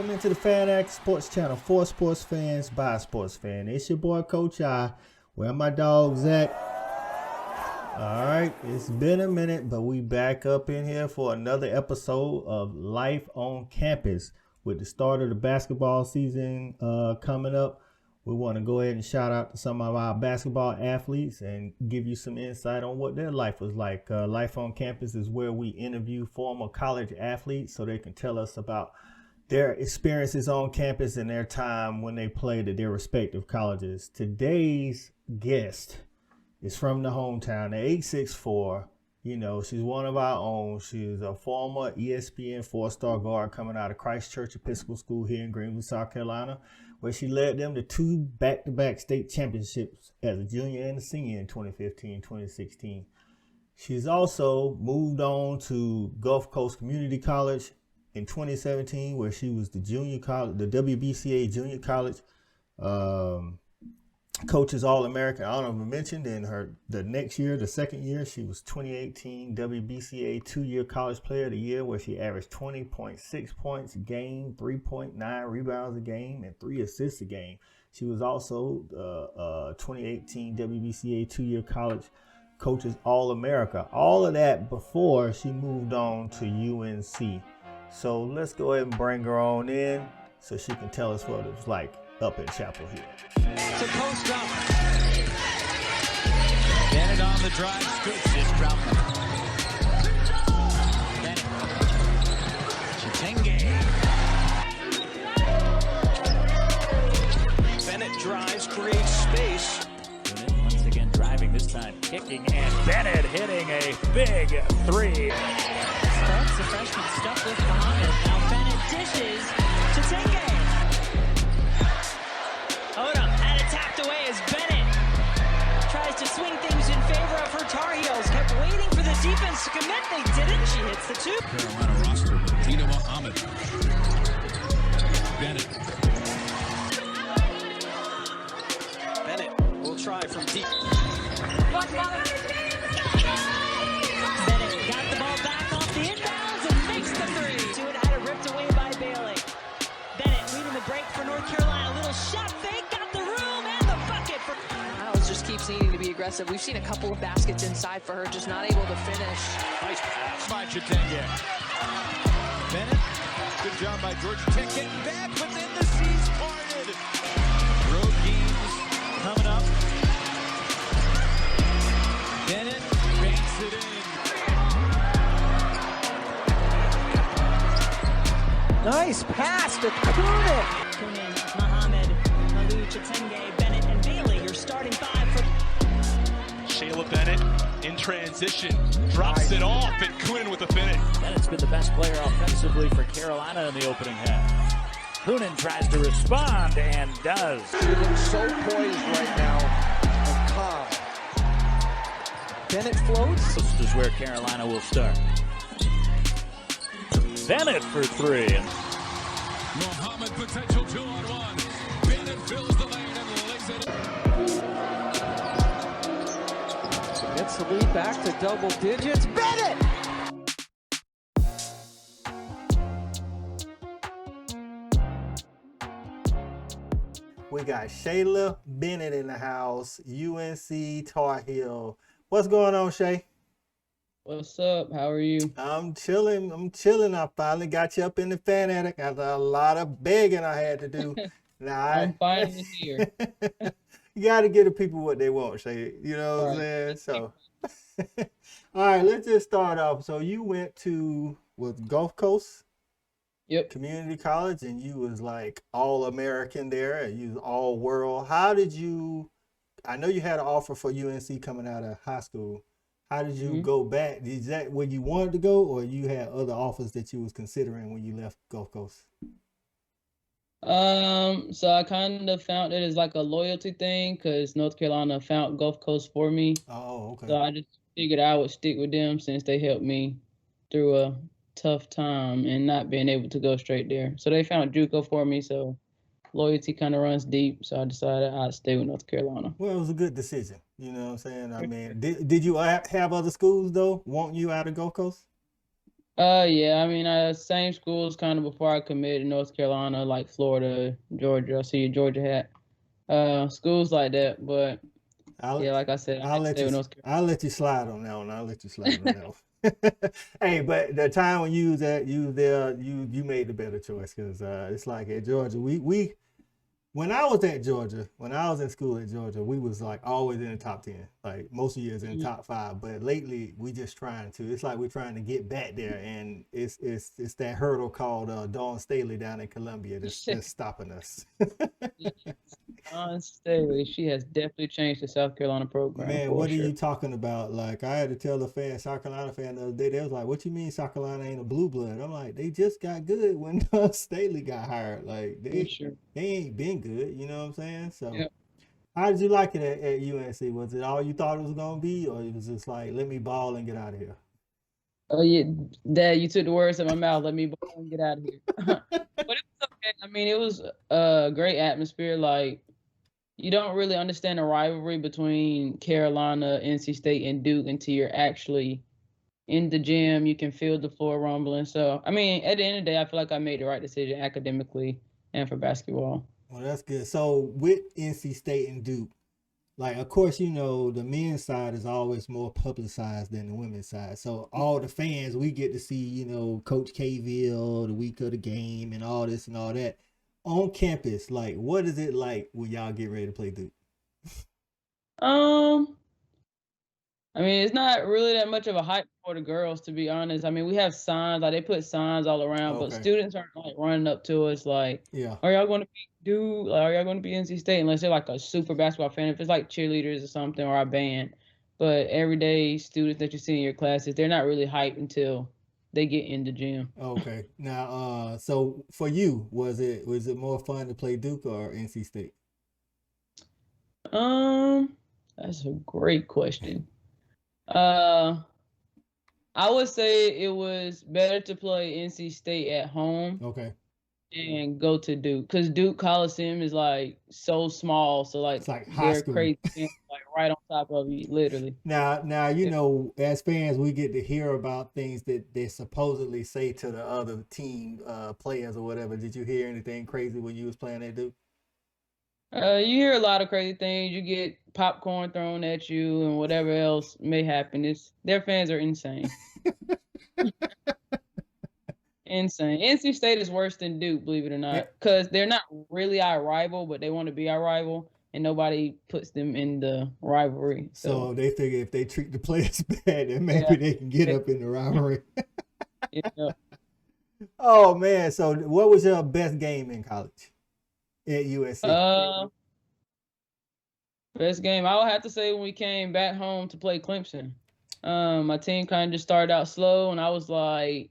Welcome into the Fan Act Sports Channel for sports fans by sports fan. It's your boy Coach I. Where my dogs at? All right, it's been a minute, but we back up in here for another episode of Life on Campus. With the start of the basketball season coming up, we want to go ahead and shout out to some of our basketball athletes and give you some insight on what their life was like. Life on Campus is where we interview former college athletes so they can tell us about their experiences on campus and their time when they played at their respective colleges. Today's guest is from the hometown, the 864. You know, she's one of our own. She's a former ESPN four-star guard coming out of Christ Church Episcopal School here in Greenville, South Carolina, where she led them to 2 back-to-back state championships as a junior and a senior in 2015, 2016. She's also moved on to Gulf Coast Community College in 2017, where she was the junior college, the WBCA Junior College Coaches All-American honorable mention. In the next year, the second year, she was 2018 WBCA Two-Year College Player of the Year, where she averaged 20.6 points a game, 3.9 rebounds a game, and 3 assists a game. She was also 2018 WBCA Two-Year College Coaches All-America. All of that before she moved on to UNC. So let's go ahead and bring her on in so she can tell us what it was like up in Chapel Hill. It's a post up. Bennett on the drive, scoops it, Troutman. Bennett. Chitenge. Bennett drives, creates space. Bennett once again driving, this time kicking, and Bennett hitting a big 3. Starts the freshman stuck with Muhammad. Now Bennett dishes. Chitenge. Odom had it tapped away as Bennett tries to swing things in favor of her Tar Heels. Kept waiting for the defense to commit. They didn't. She hits the 2. Carolina roster with Tina Muhammad. Bennett will try from deep. Bennett got the ball back off the inbounds and makes the 3. Stewart had it ripped away by Bailey. Bennett leading the break for North Carolina. Little shot fake, got the room and the bucket for. Miles just keeps needing to be aggressive. We've seen a couple of baskets inside for her, just not able to finish. Nice pass by Chitenge. Bennett, good job by Georgia Tech getting back within the seas parted. Road games coming up. Bennett banks it in. Nice pass to Kunin. Kunin, Muhammad, Malu, Chitenge, Bennett, and Bailey. Your starting 5 for Shayla Bennett in transition, drops it off, and Kunin with the finish. Bennett's been the best player offensively for Carolina in the opening half. Kunin tries to respond and does. She looks so poised right now and calm. Bennett floats. This is where Carolina will start. Bennett for 3. Muhammad potential 2-on-1. Bennett fills the lane and lays it. Gets the lead back to double digits. Bennett! We got Shayla Bennett in the house, UNC Tar Heel. What's going on, Shay? What's up? How are you? I'm chilling. I finally got you up in the fan attic after a lot of begging I had to do. Now I'm finally here. You got to give the people what they want, Shay. You know what I'm saying? So, all right, let's just start off. So you went to Gulf Coast Community College, and you was like all-American there, and you was all-world. How did you? I know you had an offer for UNC coming out of high school. How did you go back? Is that where you wanted to go, or you had other offers that you was considering when you left Gulf Coast? So I kind of found it as like a loyalty thing because North Carolina found Gulf Coast for me. Oh, okay. So I just figured I would stick with them since they helped me through a tough time and not being able to go straight there. So they found JUCO for me, so loyalty kind of runs deep. So I decided I'd stay with North Carolina. Well, it was a good decision. You know what I'm saying? I mean, did you have other schools, though, want you out of Gulf Coast? Yeah, I mean, same schools kind of before I committed, North Carolina, like Florida, Georgia. I see your Georgia hat. Schools like that, but I'll yeah, like I said, I I'll had to let stay you with North I'll let you slide on that one. I'll let you slide on that one. Hey, but the time when you was there, you made the better choice because it's like at Georgia, we when I was at Georgia, when I was in school at Georgia, we was like always in the top 10, like most years in the top 5. But lately, we just trying to. It's like we're trying to get back there, and it's that hurdle called Dawn Staley down in Columbia that's stopping us. Dawn Staley. She has definitely changed the South Carolina program Man, for what are sure. you talking about? Like, I had to tell a fan, South Carolina fan the other day, they was like, what you mean South Carolina ain't a blue blood? I'm like, they just got good when Staley got hired. Like, For sure. they ain't been good, you know what I'm saying? So, Yeah. how did you like it at UNC? Was it all you thought it was going to be, or it was just like, let me ball and get out of here? Oh yeah, Dad, you took the words out of my mouth. Let me go and get out of here. But it was okay. I mean, it was a great atmosphere. Like, you don't really understand the rivalry between Carolina, NC State, and Duke until you're actually in the gym. You can feel the floor rumbling. So, I mean, at the end of the day, I feel like I made the right decision academically and for basketball. Well, that's good. So, with NC State and Duke, like, of course, you know, the men's side is always more publicized than the women's side. So all the fans, we get to see, you know, Coach Kville the week of the game and all this and all that. On campus, like, what is it like when y'all get ready to play Duke? Um, I mean, it's not really that much of a hype for the girls, to be honest. I mean, we have signs, like they put signs all around, but Okay. students aren't like running up to us like, Yeah. are y'all going to be Duke? Like, are y'all going to be NC State? Unless they're like a super basketball fan, if it's like cheerleaders or something or our band. But everyday students that you see in your classes, they're not really hyped until they get in the gym. Okay. Now, so for you, was it more fun to play Duke or NC State? That's a great question. I would say it was better to play NC State at home Okay. and go to Duke, because Duke Coliseum is like so small, so like It's like high they're school. crazy fans, like right on top of you, literally. Now you know, as fans, we get to hear about things that they supposedly say to the other team players or whatever. Did you hear anything crazy when you was playing at Duke? You hear a lot of crazy things. You get popcorn thrown at you and whatever else may happen. Their fans are insane. Insane. NC State is worse than Duke, believe it or not, because they're not really our rival, but they want to be our rival, and nobody puts them in the rivalry. So they figure if they treat the players bad, then maybe they can get up in the rivalry. Yeah. Oh man! So what was your best game in college at USC? Best game, I would have to say when we came back home to play Clemson. My team kind of just started out slow, and I was like,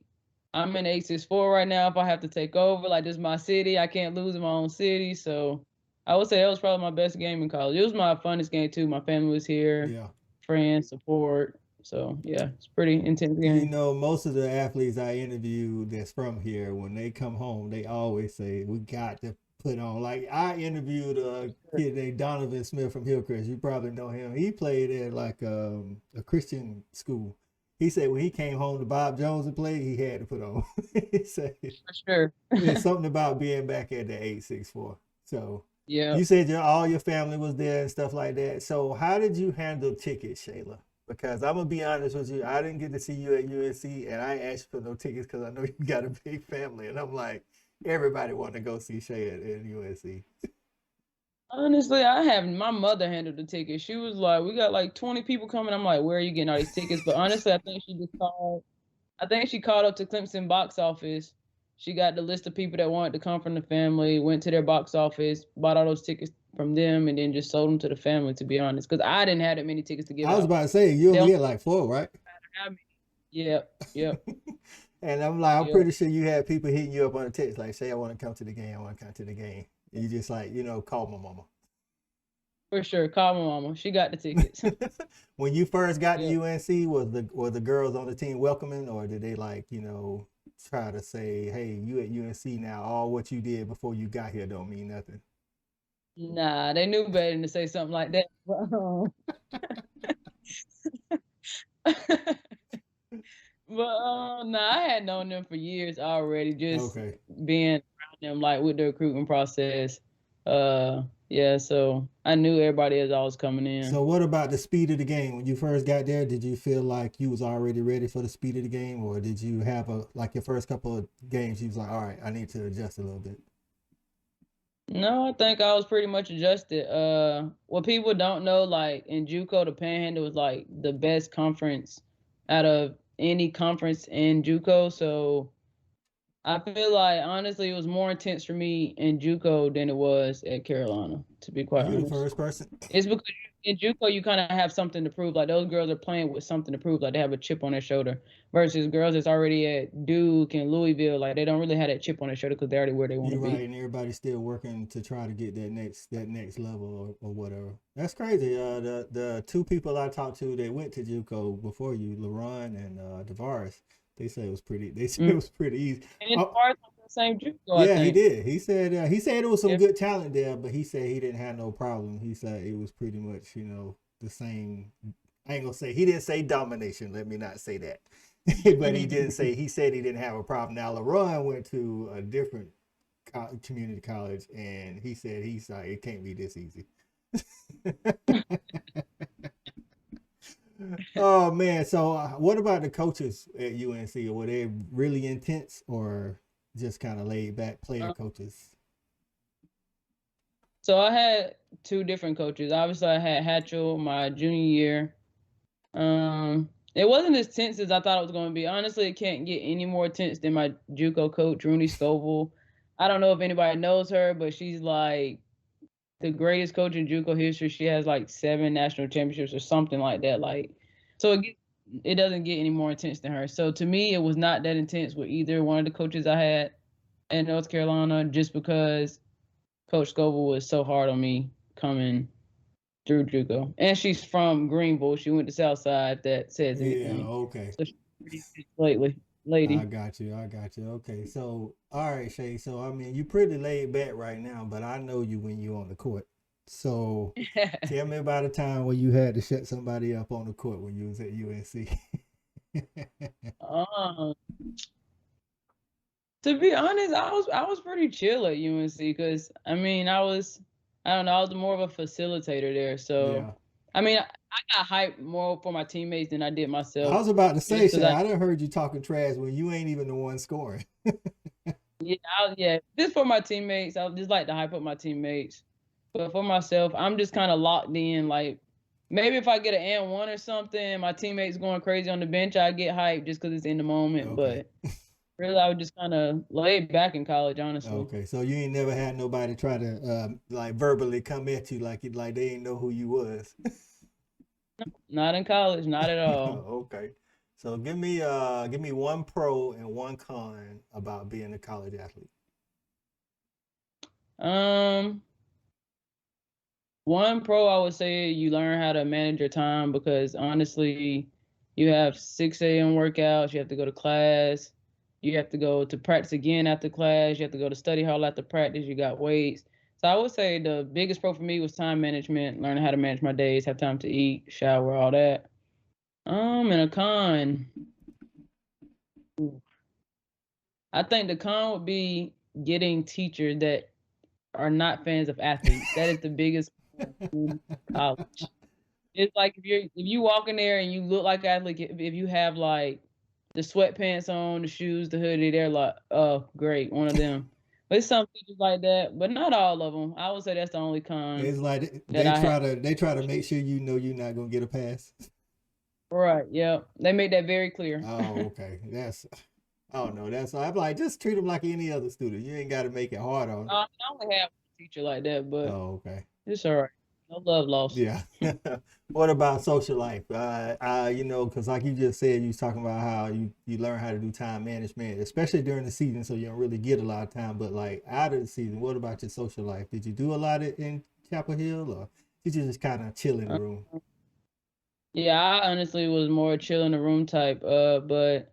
I'm in 864 right now. If I have to take over, like, this is my city. I can't lose in my own city. So I would say that was probably my best game in college. It was my funnest game too. My family was here, Yeah. friends, support. So yeah, it's pretty intense game. You know, most of the athletes I interview that's from here, when they come home, they always say, we got to put on. Like, I interviewed a kid named Donovan Smith from Hillcrest. You probably know him. He played at like a Christian school. He said when he came home to Bob Jones and played, he had to put on. He said, For sure. There's something about being back at the 864. So Yeah. you said all your family was there and stuff like that. So how did you handle tickets, Shayla? Because I'm gonna be honest with you, I didn't get to see you at UNC, and I asked for no tickets because I know you got a big family, and I'm like, everybody want to go see Shay at UNC. Honestly, my mother handled the tickets. She was like, we got like 20 people coming. I'm like, where are you getting all these tickets? But honestly, I think she called up to Clemson box office. She got the list of people that wanted to come from the family, went to their box office, bought all those tickets from them, and then just sold them to the family, to be honest. Because I didn't have that many tickets to give out. I was about to say, you only get like 4, right? Yep. And I'm like, I'm pretty sure you had people hitting you up on the text, like, say, I want to come to the game, I want to come to the game. And you just like, call my mama. For sure, call my mama. She got the tickets. When you first got to UNC, were the girls on the team welcoming, or did they like, try to say, hey, you at UNC now, all what you did before you got here don't mean nothing? Nah, they knew better than to say something like that. But no, I had known them for years already, just Okay. being around them like with the recruitment process. Yeah, so I knew everybody as I was coming in. So what about the speed of the game? When you first got there, did you feel like you was already ready for the speed of the game, or did you have your first couple of games, you was like, all right, I need to adjust a little bit? No, I think I was pretty much adjusted. What people don't know, like in JUCO, the Panhandle was like the best conference out of any conference in JUCO. So I feel like honestly, it was more intense for me in JUCO than it was at Carolina. To be quite You the honest, first person? it's because in JUCO you kind of have something to prove. Like those girls are playing with something to prove. Like they have a chip on their shoulder. Versus girls that's already at Duke and Louisville, like they don't really have that chip on their shoulder because they're already where they want to You're be. right, and everybody's still working to try to get that next level or whatever. That's crazy. The two people I talked to that went to JUCO before you, LaRon and DeVaris, they said it was pretty. They said it was pretty easy. And DeVaris was the same JUCO. Yeah, I he think. did. He said it was some good talent there, but he said he didn't have no problem. He said it was pretty much the same. I ain't gonna say he didn't say domination. Let me not say that. But he didn't say, he said he didn't have a problem. Now LaRon went to a different community college, and he said he's like, it can't be this easy. Oh man, so what about the coaches at UNC? Were they really intense or just kind of laid back player coaches? So I had two different coaches. Obviously, I had Hatchell my junior year. It wasn't as tense as I thought it was going to be. Honestly, it can't get any more tense than my JUCO coach, Rooney Scovel. I don't know if anybody knows her, but she's like the greatest coach in JUCO history. She has like 7 national championships or something like that. Like, so it doesn't get any more intense than her. So to me, it was not that intense with either one of the coaches I had in North Carolina, just because Coach Scovel was so hard on me coming through JUCO, and she's from Greenville. She went to Southside. That says anything. Yeah, okay. So she's pretty lady. I got you. Okay, so all right, Shay. So I mean, you pretty laid back right now, but I know you when you're on the court. So tell me about a time when you had to shut somebody up on the court when you was at UNC. To be honest, I was pretty chill at UNC because I mean I was more of a facilitator there. So Yeah. I mean I got hyped more for my teammates than I did myself. I was about to say, Just 'cause Shay, I done heard you talking trash when you ain't even the one scoring. Yeah, just for my teammates, I just like to hype up my teammates. But for myself, I'm just kind of locked in. Like maybe if I get an and one or something, my teammates going crazy on the bench, I get hyped just because it's in the moment. Okay. But really, I would just kind of lay back in college, honestly. Okay, so you ain't never had nobody try to like verbally come at you like they ain't know who you was. Not in college, not at all. Okay. So give me one pro and one con about being a college athlete. One pro, I would say you learn how to manage your time because honestly, you have 6 a.m. workouts, you have to go to class, you have to go to practice again after class, you have to go to study hall after practice, you got weights. So I would say the biggest pro for me was time management, learning how to manage my days, have time to eat, shower, all that. And a con, I think the con would be getting teachers that are not fans of athletes. That is the biggest con in college. It's like if you walk in there and you look like an athlete, if you have like the sweatpants on, the shoes, the hoodie, they're like, oh, great, one of them. But it's some teachers like that, but not all of them. I would say that's the only con. It's like they try to make sure you know you're not gonna get a pass. Right. Yeah. They made that very clear. Oh, okay. I'm like, just treat them like any other student. You ain't got to make it hard on them. I only have a teacher like that, but okay. It's all right. No love lost. Yeah. What about social life? Because like you just said, you was talking about how you learn how to do time management, especially during the season, so you don't really get a lot of time. But like out of the season, what about your social life? Did you do a lot in Chapel Hill, or did you just kind of chill in the room? Yeah, I honestly was more chill in the room type. But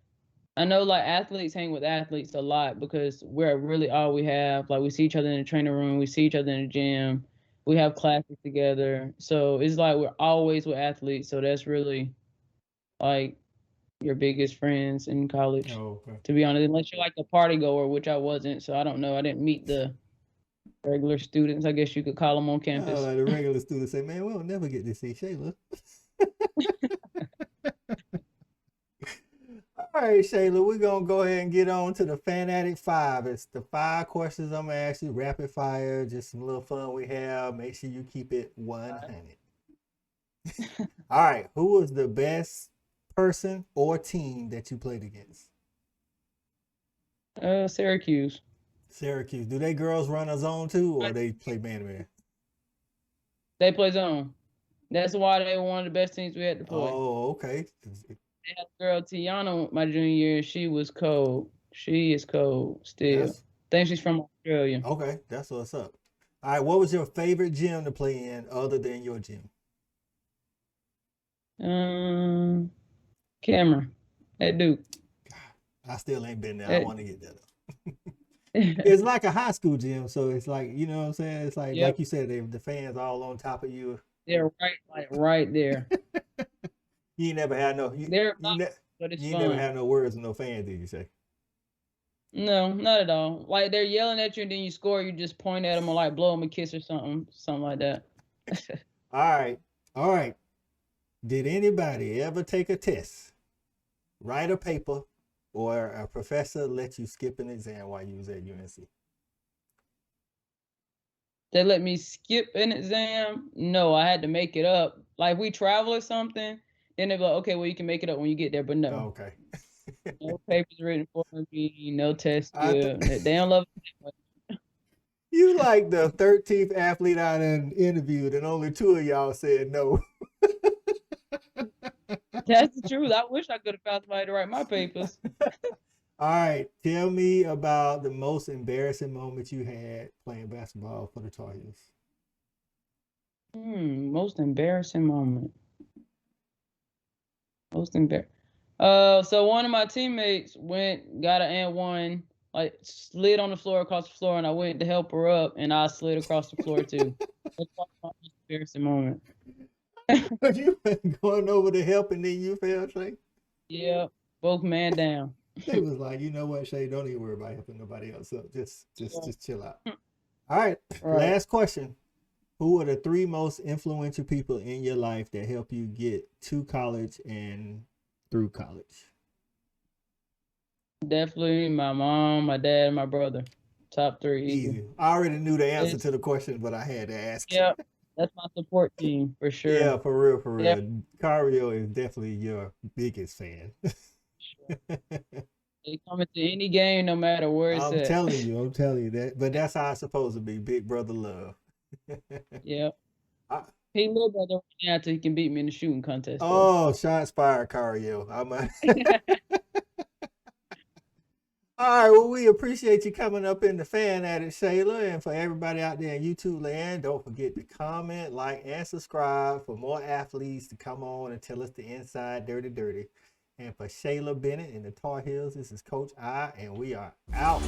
I know like athletes hang with athletes a lot because we're really all we have. Like we see each other in the training room, we see each other in the gym, we have classes together. So it's like we're always with athletes. So that's really like your biggest friends in college. Oh, okay. To be honest, unless you're like a party goer, which I wasn't. So I don't know. I didn't meet the regular students, I guess you could call them on campus. Like the regular students say, man, we'll never get to see Shayla. All right, Shayla, we're going to go ahead and get on to the Fanatic 5. It's the 5 questions I'm going to ask you, rapid fire, just some little fun we have. Make sure you keep it 100. All right, who was the best person or team that you played against? Syracuse. Syracuse. Do they girls run a zone too, or they play man-to-man? They play zone. That's why they were one of the best teams we had to play. Oh, okay. They had a girl, Tiana, my junior year. She was cold. She is cold still. I think she's from Australia. Okay, that's what's up. All right, what was your favorite gym to play in other than your gym? Cameron at Duke. I still ain't been there. I want to get that up. It's like a high school gym, so it's like, you know what I'm saying? It's like, like you said, the fans all on top of you. They're right there. You never had no. But it's you fun. never had no words with no fans, did you say? No, not at all. Like they're yelling at you, and then you score. You just point at them or like blow them a kiss or something like that. All right. Did anybody ever take a test, write a paper, or a professor let you skip an exam while you was at UNC? They let me skip an exam? No, I had to make it up. Like we travel or something, then they're like, okay, well you can make it up when you get there, but no. Okay. No papers written for me, no test. They don't love it. You like the 13th athlete I done interviewed, and only 2 of y'all said no. That's the truth. I wish I could have found somebody to write my papers. All right. Tell me about the most embarrassing moment you had playing basketball for the Tar Heels. Most embarrassing moment. So one of my teammates got an and one, like slid on the floor across the floor, and I went to help her up, and I slid across the floor too. That's my most embarrassing moment. You been going over to help, and then you fell, Shay? Yeah, both man down. They was like, you know what, Shay, don't even worry about helping nobody else up. Just chill out. All right, last question. Who are the 3 most influential people in your life that help you get to college and through college? Definitely my mom, my dad, and my brother. Top 3. Easy. I already knew the answer to the question, but I had to ask. Yeah, that's my support team for sure. Yeah, for real. Yep. Cario is definitely your biggest fan. They come into any game, no matter where it's at. I'm telling you that. But that's how it's supposed to be. Big brother love. Yeah. He little brother right now until he can beat me in the shooting contest. Oh, shots fired, Cario. All right, well, we appreciate you coming up in the Fan Addict, Shayla. And for everybody out there in YouTube land, don't forget to comment, like, and subscribe for more athletes to come on and tell us the inside dirty. And for Shayla Bennett and the Tar Heels, this is Coach I, and we are out.